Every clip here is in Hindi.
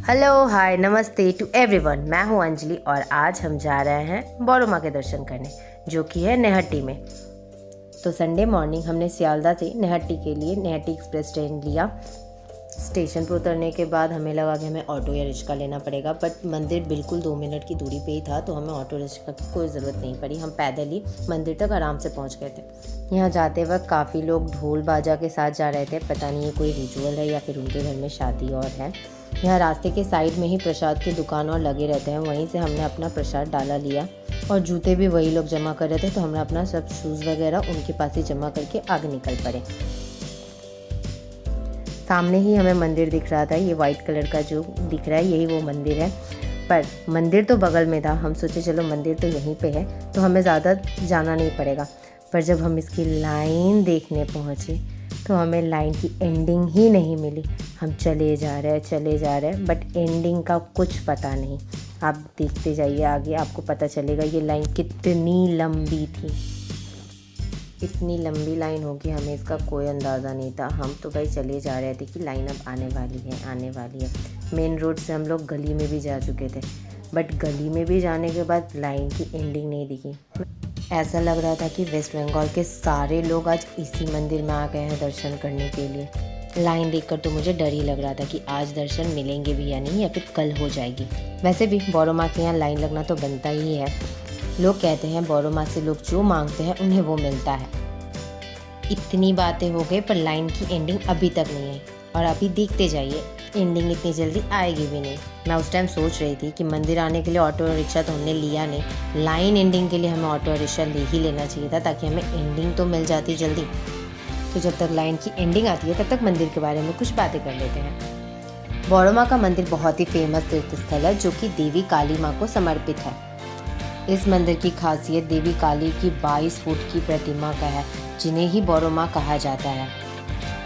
हेलो हाय नमस्ते टू एवरीवन। मैं हूं अंजलि और आज हम जा रहे हैं बौरो माँ के दर्शन करने, जो कि है नेहट्टी में। तो संडे मॉर्निंग हमने सियालदा से नेहट्टी के लिए नेहट्टी एक्सप्रेस ट्रेन लिया। स्टेशन पर उतरने के बाद हमें लगा कि हमें ऑटो या रिक्शा लेना पड़ेगा, बट मंदिर बिल्कुल 2 मिनट की दूरी पे ही था, तो हमें ऑटो रिक्शा की कोई ज़रूरत नहीं पड़ी। हम पैदल ही मंदिर तक आराम से पहुंच गए थे। यहाँ जाते वक्त काफ़ी लोग ढोल बाजा के साथ जा रहे थे। पता नहीं ये कोई रिचुअल है या फिर उनके घर में शादी और है। यहाँ रास्ते के साइड में ही प्रसाद की दुकान और लगे रहते हैं, वहीं से हमने अपना प्रसाद डाला लिया और जूते भी वही लोग जमा कर रहे थे, तो हमने अपना सब शूज़ वगैरह उनके पास ही जमा करके आगे निकल पड़े। सामने ही हमें मंदिर दिख रहा था, ये वाइट कलर का जो दिख रहा है यही वो मंदिर है, पर मंदिर तो बगल में था। हम सोचे चलो मंदिर तो यहीं पे है तो हमें ज़्यादा जाना नहीं पड़ेगा, पर जब हम इसकी लाइन देखने पहुँचे तो हमें लाइन की एंडिंग ही नहीं मिली। हम चले जा रहे हैं बट एंडिंग का कुछ पता नहीं। आप देखते जाइए आगे, आपको पता चलेगा ये लाइन कितनी लंबी थी। इतनी लंबी लाइन होगी हमें इसका कोई अंदाज़ा नहीं था। हम तो भाई चले जा रहे थे कि लाइन अब आने वाली है। मेन रोड से हम लोग गली में भी जा चुके थे, बट गली में भी जाने के बाद लाइन की एंडिंग नहीं दिखी। ऐसा लग रहा था कि वेस्ट बंगाल के सारे लोग आज इसी मंदिर में आ गए हैं दर्शन करने के लिए। लाइन देखकर तो मुझे डर ही लग रहा था कि आज दर्शन मिलेंगे भी या नहीं, या फिर कल हो जाएगी। वैसे भी बौरो माँ के यहाँ लाइन लगना तो बनता ही है। लोग कहते हैं बौरो माँ से लोग जो मांगते हैं उन्हें वो मिलता है। इतनी बातें हो गई पर लाइन की एंडिंग अभी तक नहीं है, और अभी देखते जाइए एंडिंग इतनी जल्दी आएगी भी नहीं। मैं उस टाइम सोच रही थी कि मंदिर आने के लिए ऑटो और रिक्शा तो हमने लिया नहीं, लाइन एंडिंग के लिए हमें ऑटो और रिक्शा ले ही लेना चाहिए था, ताकि हमें एंडिंग तो मिल जाती जल्दी। तो जब तक लाइन की एंडिंग आती है तब तक मंदिर के बारे में कुछ बातें कर लेते हैं। बौरो माँ का मंदिर बहुत ही फेमस तीर्थ स्थल है, जो कि देवी काली माँ को समर्पित है। इस मंदिर की खासियत देवी काली की 22 फुट की प्रतिमा का है, जिन्हें ही बौरो माँ कहा जाता है।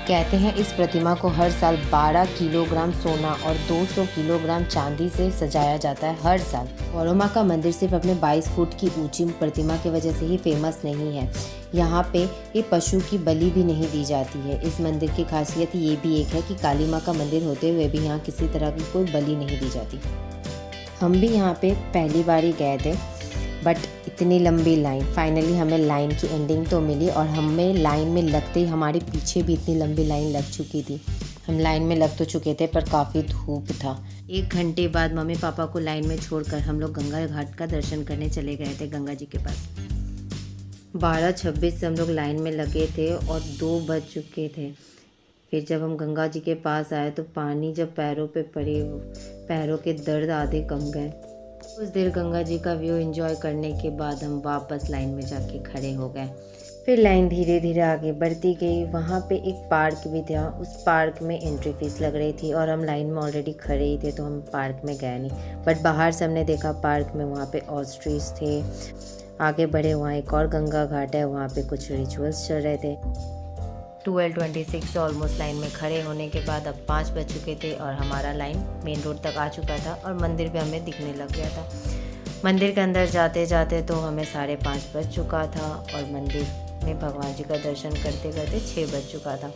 कहते हैं इस प्रतिमा को हर साल 12 किलोग्राम सोना और 200 किलोग्राम चांदी से सजाया जाता है हर साल। बौरो माँ का मंदिर सिर्फ अपने 22 फुट की ऊंची प्रतिमा की वजह से ही फेमस नहीं है। यहाँ पे ये पशु की बलि भी नहीं दी जाती है। इस मंदिर की खासियत ये भी एक है कि काली माँ का मंदिर होते हुए भी यहाँ किसी तरह की कोई बलि नहीं दी जाती। हम भी यहाँ पे पहली बार ही गए थे, बट इतनी लंबी लाइन, फाइनली हमें लाइन की एंडिंग तो मिली, और हमें लाइन में लगते ही हमारे पीछे भी इतनी लंबी लाइन लग चुकी थी। हम लाइन में लग तो चुके थे पर काफ़ी धूप था। 1 घंटे बाद मम्मी पापा को लाइन में छोड़कर हम लोग गंगा घाट का दर्शन करने चले गए थे, गंगा जी के पास। 12:26 से हम लोग लाइन में लगे थे और 2 बज चुके थे। फिर जब हम गंगा जी के पास आए तो पानी जब पैरों पे पड़े, पैरों के दर्द आधे कम गए। कुछ देर गंगा जी का व्यू एंजॉय करने के बाद हम वापस लाइन में जाके खड़े हो गए। फिर लाइन धीरे धीरे आगे बढ़ती गई। वहाँ पे एक पार्क भी था, उस पार्क में एंट्री फीस लग रही थी, और हम लाइन में ऑलरेडी खड़े ही थे तो हम पार्क में गए नहीं, बट बाहर से हमने देखा पार्क में वहाँ पे ऑस्ट्रिच थे। आगे बढ़े, वहाँ एक और गंगा घाट है, वहाँ पे कुछ रिचुअल्स चल रहे थे। 12:26 से ऑलमोस्ट लाइन में खड़े होने के बाद अब 5 बज चुके थे और हमारा लाइन मेन रोड तक आ चुका था और मंदिर भी हमें दिखने लग गया था। मंदिर के अंदर जाते जाते तो हमें 5:30 बज चुका था, और मंदिर में भगवान जी का दर्शन करते करते 6 बज चुका था।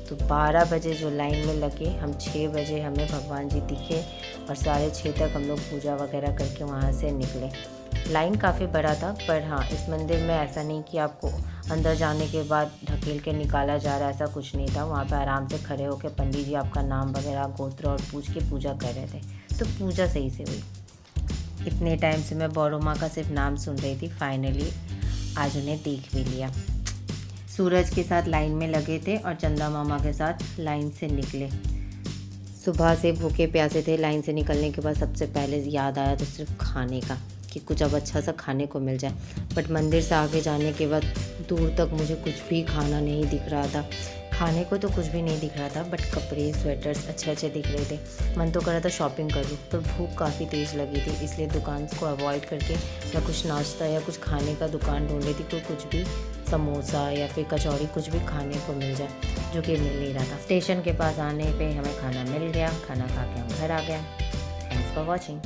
तो 12 बजे जो लाइन में लगे, हम 6 बजे हमें भगवान जी दिखे, और 6:30 तक हम लोग पूजा वगैरह करके वहाँ से निकले। लाइन काफ़ी बड़ा था, पर हाँ, इस मंदिर में ऐसा नहीं कि आपको अंदर जाने के बाद ढकेल के निकाला जा रहा है, ऐसा कुछ नहीं था। वहाँ पे आराम से खड़े होकर पंडित जी आपका नाम वगैरह गोत्र और पूछ के पूजा कर रहे थे, तो पूजा सही से हुई। इतने टाइम से मैं बौरो माँ का सिर्फ नाम सुन रही थी, फाइनली आज उन्हें देख भी लिया। सूरज के साथ लाइन में लगे थे और चंदा मामा के साथ लाइन से निकले। सुबह से भूखे प्यासे थे। लाइन से निकलने के बाद सबसे पहले याद आया तो सिर्फ खाने का, कि कुछ अब अच्छा सा खाने को मिल जाए, बट मंदिर से आगे जाने के बाद दूर तक मुझे कुछ भी खाना नहीं दिख रहा था। खाने को तो कुछ भी नहीं दिख रहा था, बट कपड़े स्वेटर्स अच्छे दिख रहे थे। मन तो कर रहा था शॉपिंग कर लूँ, पर भूख काफ़ी तेज़ लगी थी, इसलिए दुकान को अवॉइड करके मैं कुछ नाश्ता या कुछ खाने का दुकान ढूंढ रही थी, कोई कुछ भी समोसा या फिर कचौड़ी कुछ भी खाने को मिल जाए, जो कि मिल नहीं रहा था। स्टेशन के पास आने पर हमें खाना मिल गया, खाना खा के हम घर आ गए। Thanks for watching.